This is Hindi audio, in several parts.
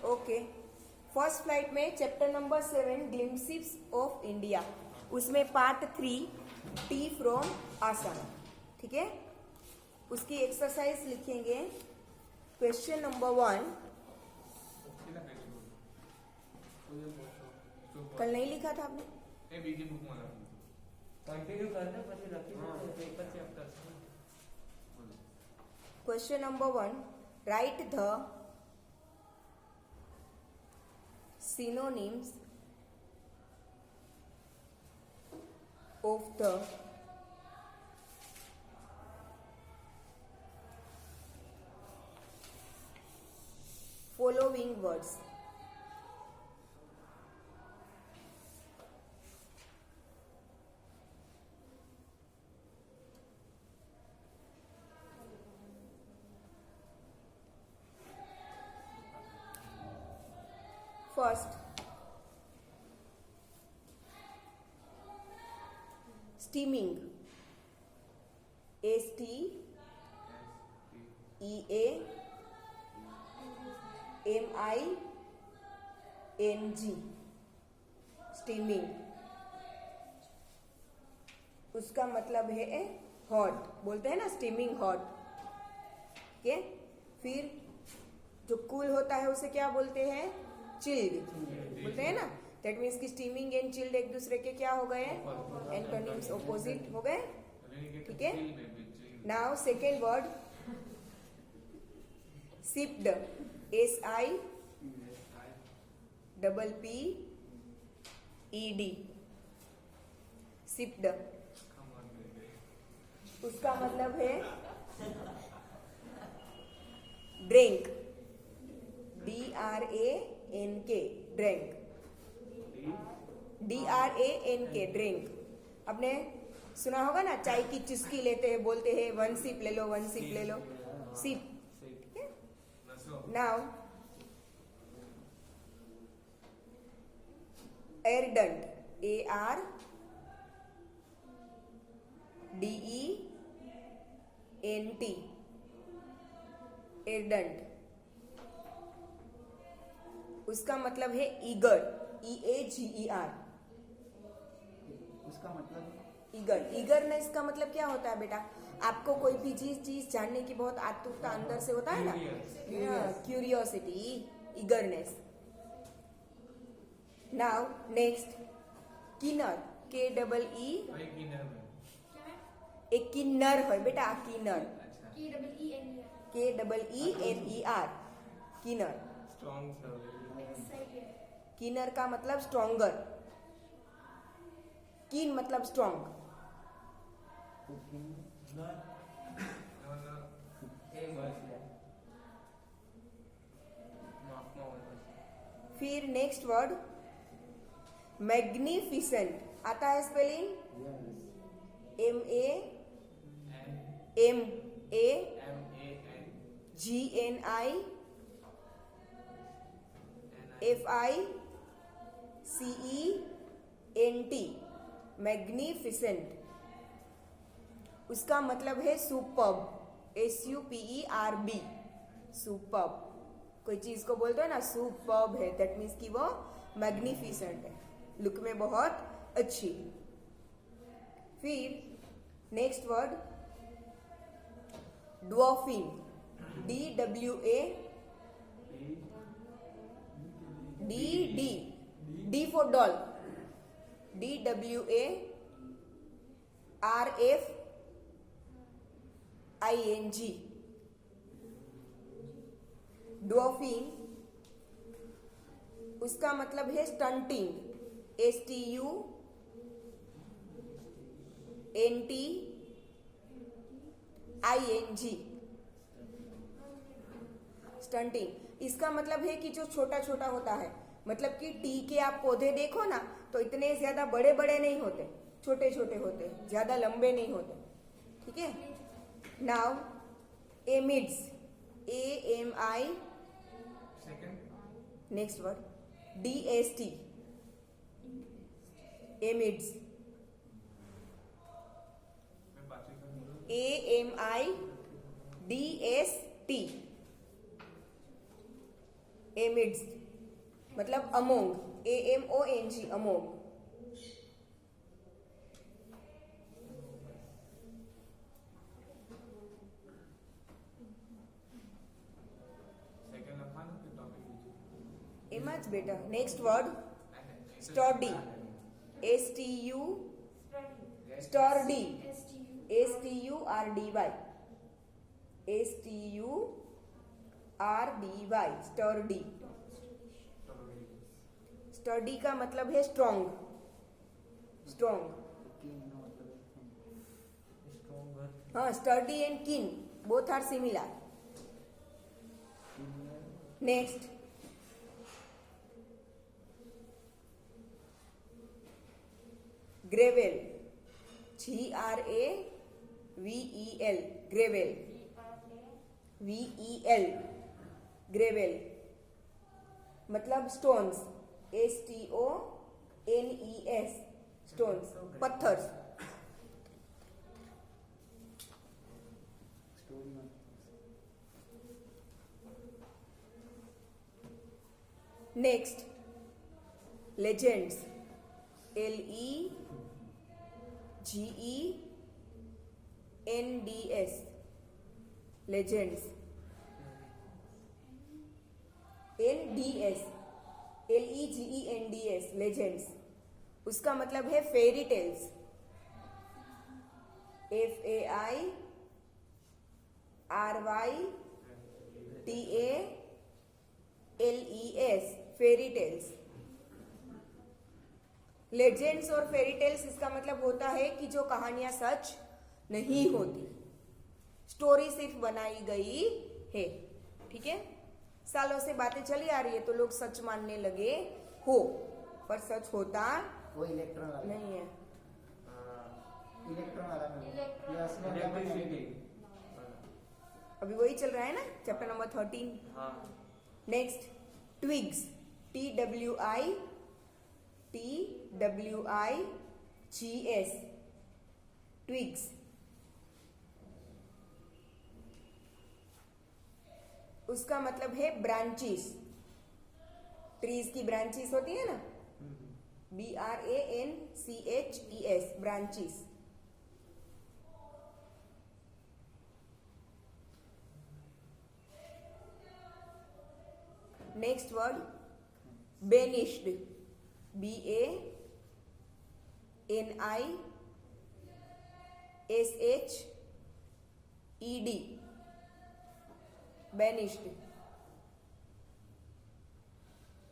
ओके, फर्स्ट फ्लाइट में chapter number 7 glimpses of India, उसमें पार्ट 3 टी फ्रॉम आसाम। ठीक है, उसकी एक्सरसाइज लिखेंगे। क्वेश्चन नंबर 1, कल नहीं लिखा था आपने? Question number 1, right the synonyms of the following words. First, steaming, STEAMING, steaming. उसका मतलब है हॉट, बोलते हैं ना स्टीमिंग हॉट। ठीक है, फिर जो कूल होता है उसे क्या बोलते हैं? चिल्ड बोलते हैं ना। दैट मीन्स कि स्टीमिंग एंड चिल्ड एक दूसरे के क्या हो गए? एंटोनिम्स, ऑपोजिट हो गए। ठीक है, now second word, sipped, SIPPED, sipped. उसका मतलब है drink, DRANK, drink, DRANK, drink. आपने सुना होगा ना, चाय की चुस्की लेते हैं, बोलते हैं 1 सिप ले लो, 1 सिप ले लो, सिप। ठीक है, नाउ एरडंट, ARDENT, एरडंट। उसका मतलब है ईगर, EAGER। उसका मतलब ईगर, ईगरनेस का मतलब क्या होता है बेटा? आपको कोई भी चीज जानने की बहुत आतुरता अंदर से होता है ना, क्यूरियोसिटी, ईगरनेस। नाउ नेक्स्ट, किन्नर, KEE, एक किन्नर है बेटा, किन्नर, KEENER, किन्नर। किन्नर का मतलब स्ट्रॉन्गर, कीन मतलब स्ट्रॉन्ग। फिर नेक्स्ट वर्ड, मैग्निफिसेंट, आता है स्पेलिंग? MAGNIFICENT, magnificent. उसका मतलब है सुपर्ब, SUPERB, सुपर्ब। कोई चीज को बोलते हैं ना सुपर्ब है, दैट मीन्स कि वो मैग्निफिसेंट है, लुक में बहुत अच्छी। फिर next word, dwarfing, D for doll, DWARFING, dwarfing. उसका मतलब है स्टंटिंग, STUNTING, स्टंटिंग। इसका मतलब है कि जो छोटा छोटा होता है, मतलब कि टी के आप पौधे देखो ना तो इतने ज्यादा बड़े बड़े नहीं होते, छोटे छोटे होते, ज्यादा लंबे नहीं होते। ठीक है, now amidst, AMI, next word DST, amidst, AMIDST, amidst मतलब अमोंग, AMONG अमोंग। एम ज बेटा। Next word study, STU study, STURDY, STURDY study. Study का मतलब है स्ट्रॉन्ग, स्ट्रॉन्ग। हाँ, स्टडी एंड कीन both are similar. Next ग्रेवेल, GRAVEL, ग्रेवेल, VEL, ग्रेवेल मतलब स्टोन्स, STONES, स्टोन्स, पत्थर। Next legends, LEGENDS, legends. NDS, LEGENDS, legends. उसका मतलब है fairy tales, FAIRYTALES, fairy tales. Legends और फेरी टेल्स इसका मतलब होता है कि जो कहानियां सच नहीं होती, स्टोरी सिर्फ बनाई गई है। ठीक है, सालों से बातें चली आ रही है तो लोग सच मानने लगे हो, पर सच होता वो इलेक्ट्रॉन वाला नहीं है। इलेक्ट्रॉन वाला अभी वही चल रहा है ना, chapter number 13। Next twigs, TWIGS, twigs. उसका मतलब है ब्रांचेस, ट्रीज की ब्रांचेस होती है ना, BRANCHES, branches. Next word banished, BANISHED, banished.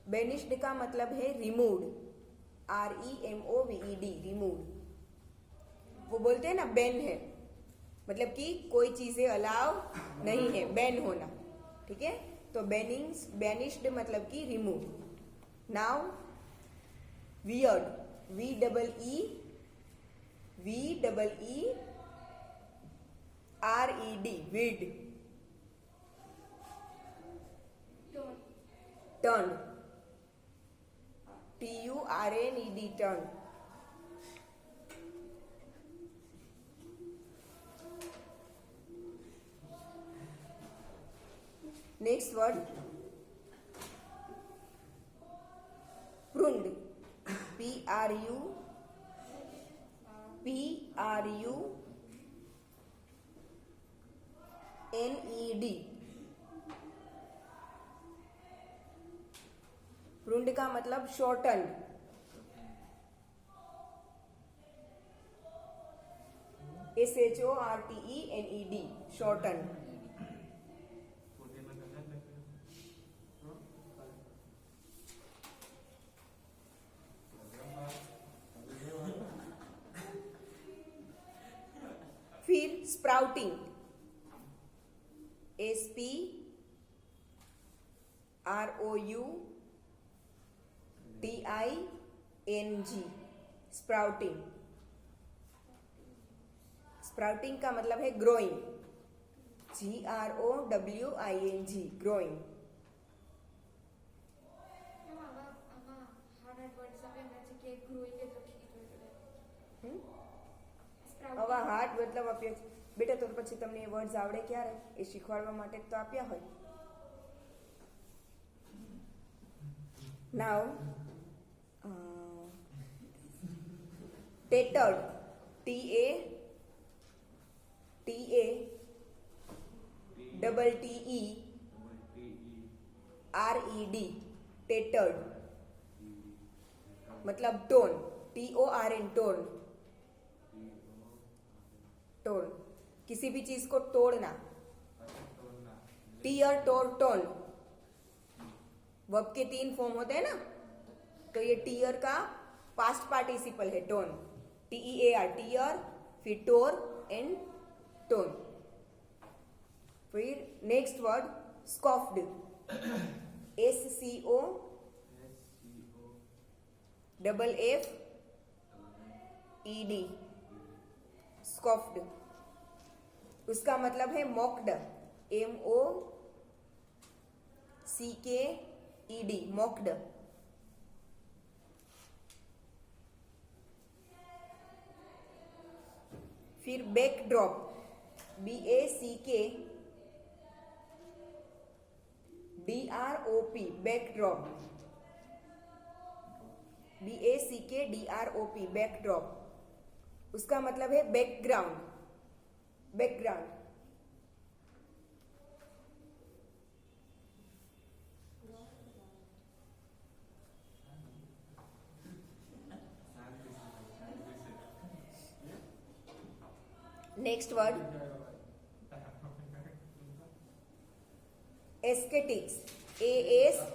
Banished का मतलब है रिमूव्ड, REMOVED, रिमूव्ड। वो बोलते हैं ना बैन है, मतलब कि कोई चीजें अलाउ नहीं है, बैन होना। ठीक है, तो बेनिश्ड मतलब कि remove. Now weird, VEERED, weed. Turn, TURNED, turn. Next word pruned, PRUNED। Pruned का मतलब शॉर्टन, SHORTENED, शॉर्टन। फिर स्प्राउटिंग, SPROUTING, स्प्राउटिंग। स्प्राउटिंग का मतलब है ग्रोइंग, GROWING, ग्रोइंग। આવા હાર્ડ मतलब આપ્યા છે બેટા, તો પછી તમને એ વર્ડ્સ આવડે ક્યારે? એ શીખવાડવા માટે તો આપ્યા હોય। Now, tattered, TATTERED, tattered मतलब टोन, TORN, टोन, टोन किसी भी चीज को तोड़ना, टीयर, टोर, टोन वर्ब के 3 फॉर्म होते हैं ना, तो ये टीयर का पास्ट पार्टिसिपल है टोन, TEAR, टीयर, फिर टोर एंड टोन. फिर नेक्स्ट वर्ड स्कॉफ्ड, SCOFFED, स्कॉफ्ड. उसका मतलब है मॉक्ड, MOCKED, मॉक्ड. फिर backdrop, BACKDROP, backdrop, BACKDROP, backdrop. उसका मतलब है background, background. Next word aesthetics, ASCETICS,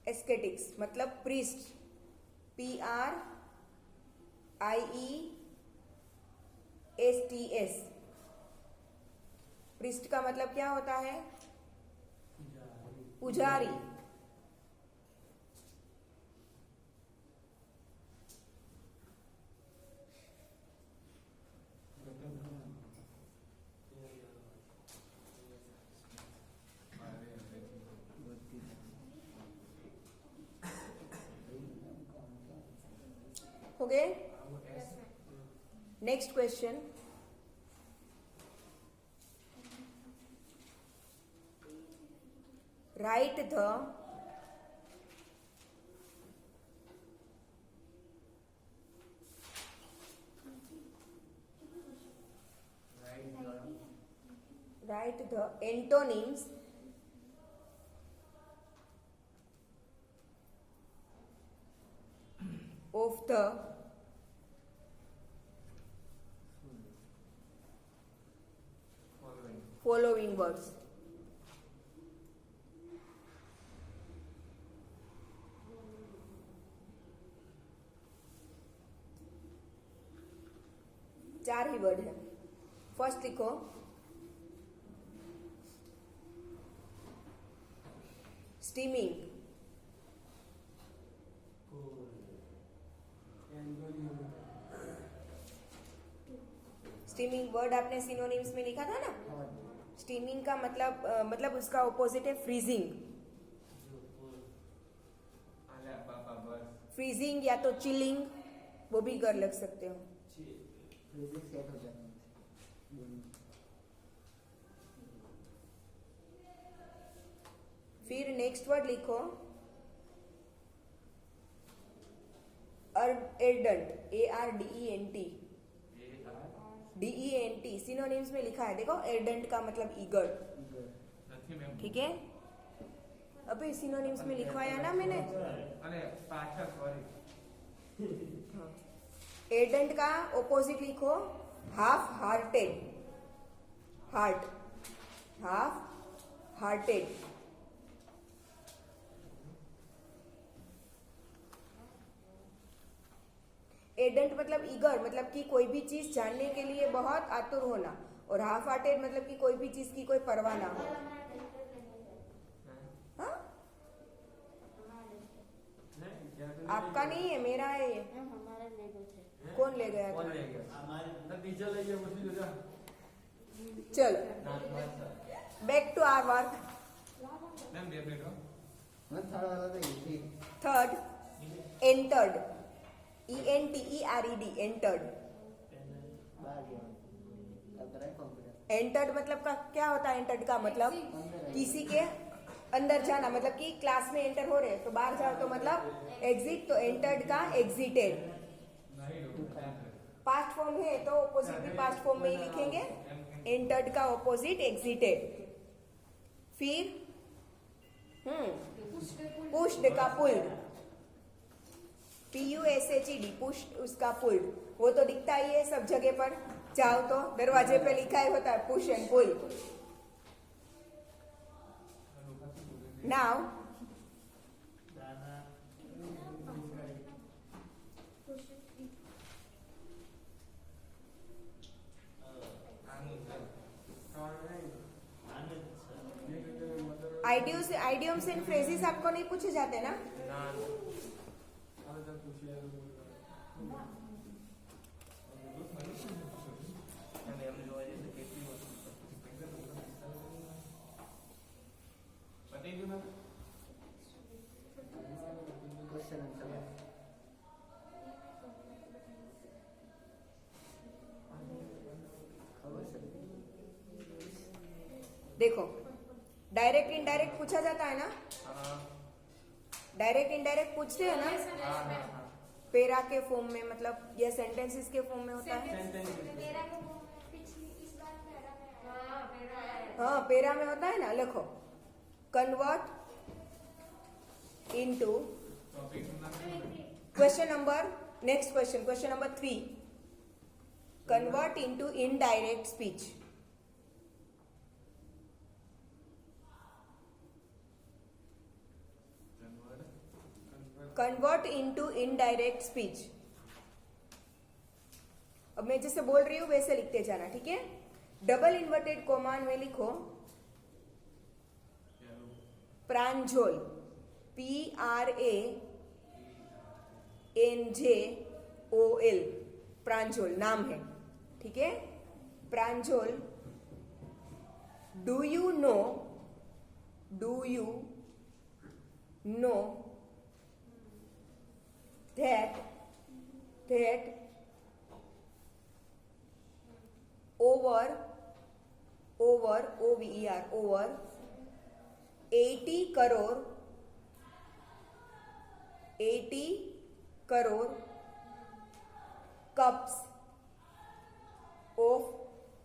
aesthetics मतलब प्रीस्ट, PRIESTS. प्रीस्ट का मतलब क्या होता है? पुजारी. हो गए? Next question. Write the antonyms of the following words. चार ही वर्ड है. फर्स्ट लिखो स्टीमिंग. स्टीमिंग वर्ड आपने सिनोनिम्स में लिखा था ना. स्टीमिंग का मतलब उसका ऑपोजिट है फ्रीजिंग. फ्रीजिंग या तो चिलिंग, वो भी कर लग सकते हो. फिर नेक्स्ट वर्ड लिखो एर्डेंट, ARDENT. सिनोनिम्स में लिखा है, देखो. एर्डेंट का मतलब ईगर. ठीक है, अभी सिनोनिम्स में लिखवाया ना मैंने. एर्डेंट का ऑपोजिट लिखो half hearted, heart, half hearted. Ardent मतलब ईगर, मतलब कि कोई भी चीज जानने के लिए बहुत आतुर होना. और हाफ हार्टेड मतलब कि कोई भी चीज की कोई परवाह ना हो. हाँ? आपका नहीं है, मेरा है ये. कौन ले गया था? चलो back to our work. Third entered, ENTERED, entered. Entered मतलब का क्या होता है? एंटर्ड का मतलब किसी के अंदर जाना, मतलब कि क्लास में एंटर हो रहे हैं तो बाहर जाओ तो मतलब एग्जिट, तो एंटर्ड का एग्जिटेड। पास्ट फॉर्म है तो ऑपोजिट भी पास्ट फॉर्म में ही लिखेंगे, एंटर्ड का ऑपोजिट एग्जिटेड। फिर पुश्ड का पुल्ड, PUSHED पुश्ड उसका पुल्ड, वो तो दिखता ही है सब जगह पर, जाओ तो दरवाजे पे लिखा ही होता है push and pull. Now idioms and phrases आपको नहीं पूछे जाते ना? देखो, डायरेक्ट इनडायरेक्ट पूछा जाता है ना? डायरेक्ट इनडायरेक्ट पूछते हैं ना? पेरा के फॉर्म में, मतलब ये सेंटेंसेस के फॉर्म में होता है। हाँ, पेरा में होता है ना। लिखो, convert into, question number, next question, question number 3, convert into indirect speech. Convert into indirect speech. अब मैं जैसे बोल रही हूं वैसे लिखते जाना, ठीक है? डबल इन्वर्टेड कोमा में लिखो प्रांजोल, PRANJOL, प्रांजोल नाम है, ठीक है? Pranjol, do you know that over OVER over 80 crore cups of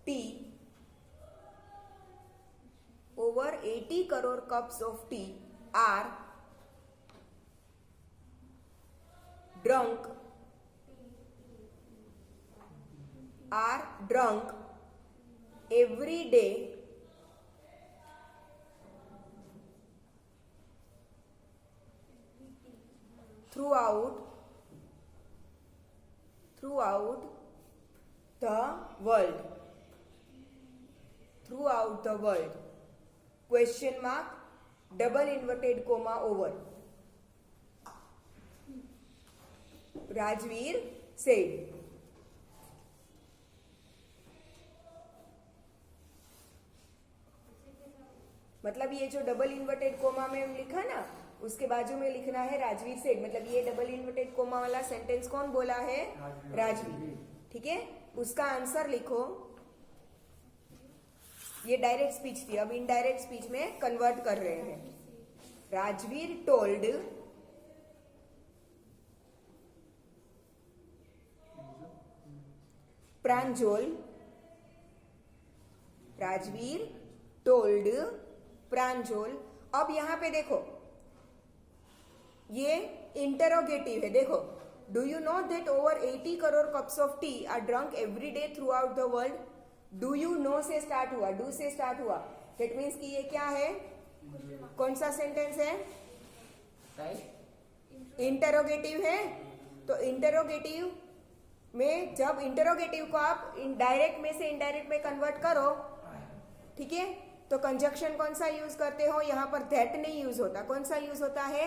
tea, over 80 crore cups of tea are drunk every day throughout the world, question mark, double inverted comma over, Rajveer said। मतलब ये जो डबल इन्वर्टेड कोमा में लिखा ना, उसके बाजू में लिखना है राजवीर सेड, मतलब ये डबल इन्वर्टेड कोमा वाला सेंटेंस कौन बोला है? राजवीर, ठीक है? उसका आंसर लिखो। ये डायरेक्ट स्पीच थी, अब इनडायरेक्ट स्पीच में कन्वर्ट कर रहे हैं। Rajveer told Pranjol, Rajveer told Pranjol. अब यहां पे देखो, ये इंटरोगेटिव है। देखो, do you know that over 80 crore cups of tea are drunk every day throughout the world. Do you know से स्टार्ट हुआ, डू से स्टार्ट हुआ, दैट मीन्स कि ये क्या है? कौन सा सेंटेंस है? इंटरोगेटिव है। तो इंटरोगेटिव में जब इंटरोगेटिव को आप डायरेक्ट में से इनडायरेक्ट में कन्वर्ट करो, ठीक है, तो कंजक्शन कौन सा यूज करते हो? यहाँ पर दैट नहीं यूज होता। कौन सा यूज होता है?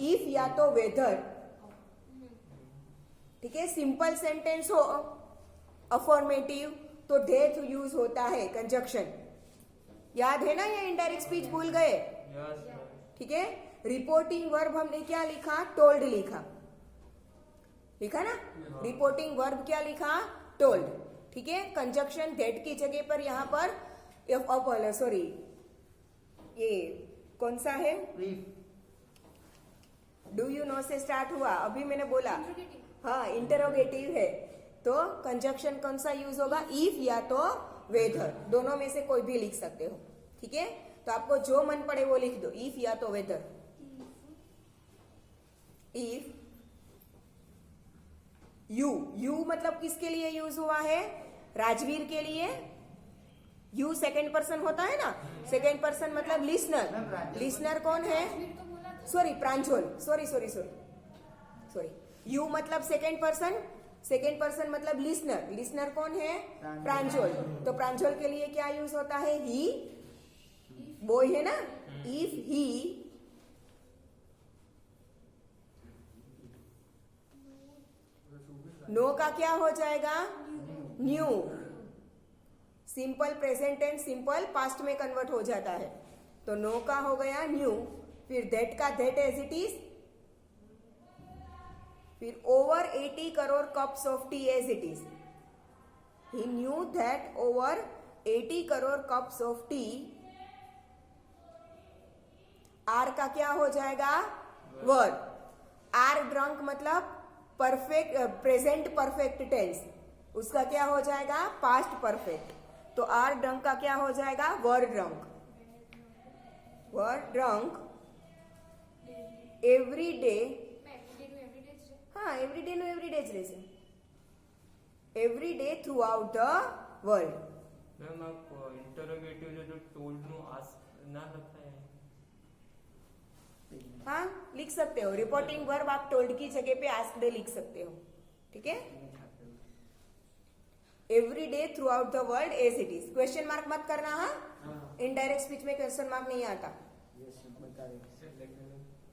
इफ या तो वेदर, ठीक है? सिंपल सेंटेंस हो अफर्मेटिव तो दैट यूज होता है कंजक्शन। याद है ना? ये इनडायरेक्ट स्पीच भूल गए? ठीक है। रिपोर्टिंग वर्ब हमने क्या लिखा? टोल्ड लिखा ना? रिपोर्टिंग वर्ब क्या लिखा? टोल्ड। ठीक है। कंजक्शन दैट की जगह पर यहाँ पर सॉरी ये कौन सा है, डू यू नो से स्टार्ट हुआ, अभी मैंने बोला हाँ इंटरोगेटिव है, तो कंजक्शन कौन सा यूज होगा, इफ या तो वेदर, दोनों में से कोई भी लिख सकते हो, ठीक है। तो आपको जो मन पड़े वो लिख दो, इफ या तो वेदर। इफ यू मतलब किसके लिए यूज हुआ है, राजवीर के लिए। यू सेकंड पर्सन होता है ना, सेकंड पर्सन मतलब लिसनर, लिसनर कौन है, सॉरी प्रांजोल, सॉरी यू मतलब सेकंड पर्सन मतलब लिसनर, लिसनर कौन है, प्रांजोल। तो प्रांजोल के लिए क्या यूज होता है, ही, बॉय है ना, इफ ही नो का क्या हो जाएगा, new. Simple present tense simple past में कन्वर्ट हो जाता है, तो नो का हो गया न्यू, फिर दैट का दैट एज इट इज, फिर over 80 crore cups of tea as it is, he knew that over 80 crore cups of tea. Are का क्या हो जाएगा, वर। आर ड्रंक मतलब परफेक्ट प्रेजेंट परफेक्ट टेंस, उसका क्या हो जाएगा, पास्ट परफेक्ट। तो आर ड्रंक का क्या हो जाएगा, were drunk. Were drunk every day, हाँ every day no every day જ રહેશે, every day through out the world. Ma'am आप इंटरोगेटिव जो टोल्ड नो आस्क ना लगता है, हाँ लिख सकते हो, रिपोर्टिंग वर्ब आप टोल्ड की जगह पे आस्क्ड लिख सकते हो, ठीक है। Every day throughout the world as it is, question mark मत करना, हाँ इनडायरेक्ट स्पीच में क्वेश्चन मार्क नहीं आता।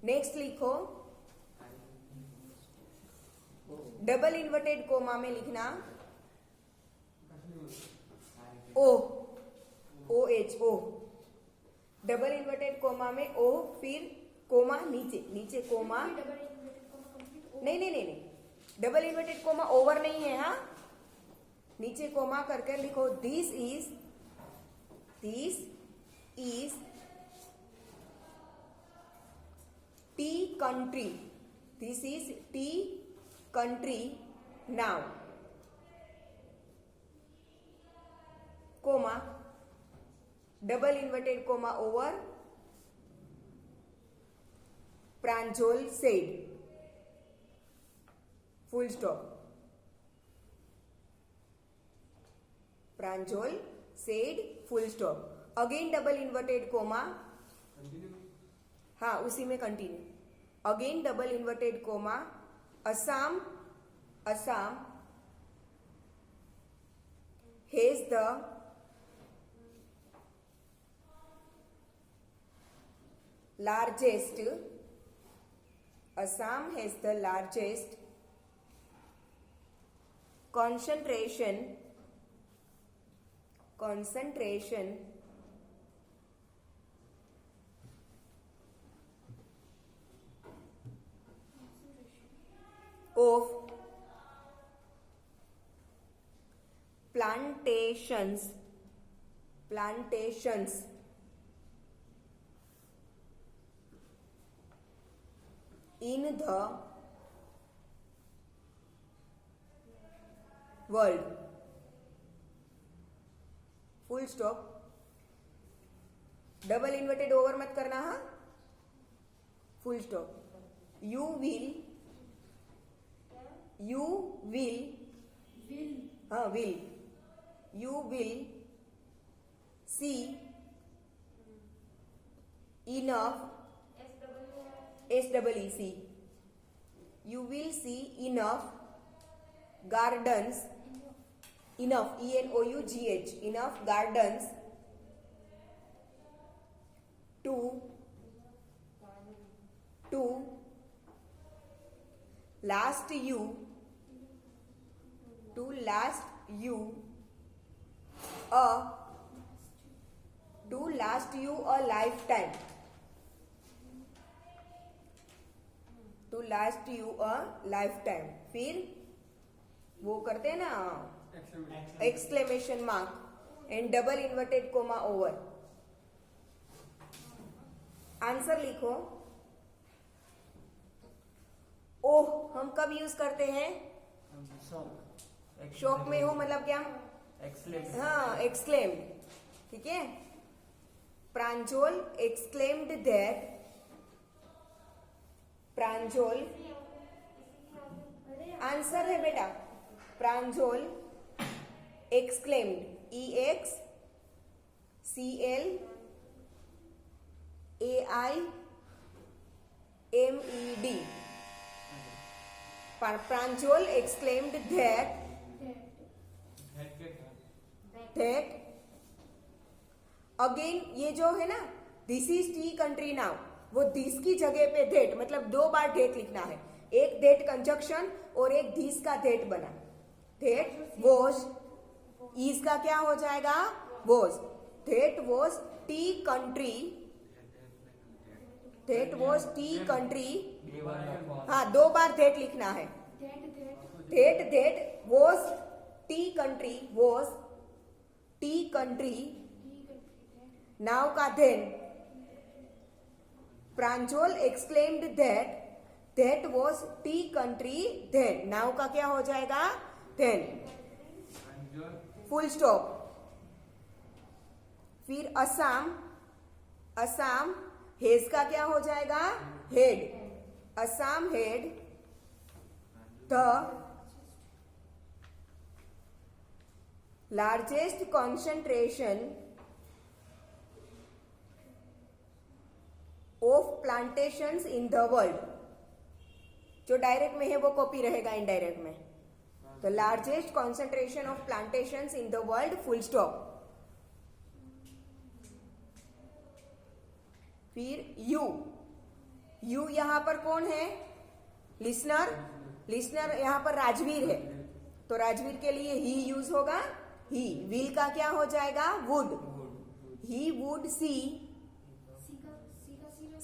नेक्स्ट लिखो, डबल इन्वर्टेड कोमा में लिखना O, O H O, double inverted comma में ओ, फिर कोमा नीचे कोमा, नहीं, डबल इन्वर्टेड कोमा ओवर नहीं है, हाँ नीचे कोमा करके लिखो, this is tea country, this is tea country now, comma, double inverted comma over, Pranjol said, full stop, Pranjol said full stop, again double inverted comma, हाँ उसी में continue, again double inverted comma, Assam has the largest, Assam has the largest concentration of plantations in the world, full stop. Double inverted over मत करना, हाँ फुल स्टॉप। यू विल हाँ will, you will see enough, SEEC, you will see enough gardens, enough ENOUGH, enough gardens to last you a lifetime, to last you a lifetime। फिर वो करते हैं ना exclamation mark and double inverted comma over. Answer लिखो. ओह हम कब यूज करते हैं? शॉक में हो मतलब क्या? एक्सलेम. हाँ, exclaimed. ठीक है. प्रांजल exclaimed that. प्रांजल आंसर है बेटा. प्रांजल exclaimed. EXCLAIMED. Pranjal exclaimed that again. ये जो है ना this is tea country now, वो दिस की जगह पे धेट मतलब 2 बार धेट लिखना है. एक धेट कंजक्शन और एक दिस का धेट बना. धेट वॉज, इज का क्या हो जाएगा? Was. That was tea country. That was tea country. हाँ 2 बार धेट लिखना है. That was tea country. Was tea country. Now का then. Pranjal exclaimed that was tea country. then now का क्या हो जाएगा? then. Full stop. फिर असम हेज का क्या हो जाएगा? Had. Assam had the largest concentration of plantations in the world. जो डायरेक्ट में है वो कॉपी रहेगा इनडायरेक्ट में. तो largest concentration of plantations in the world full stop. फिर यू यहां पर कौन है? लिसनर यहां पर राजवीर है, तो राजवीर के लिए ही यूज होगा. ही. विल का क्या हो जाएगा? वुड. He would see.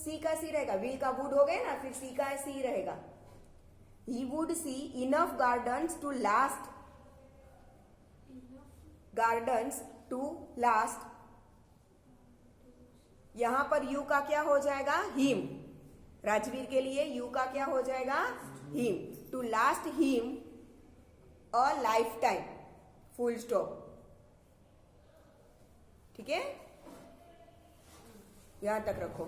सी का सी रहेगा. विल का वुड हो गया ना, फिर सी का सी रहेगा. He would see enough gardens to last. Gardens to last. यहां पर यू का क्या हो जाएगा? हिम. राजवीर के लिए यू का क्या हो जाएगा? Him. To last him a lifetime. Full stop. ठीक है, यहां तक रखो.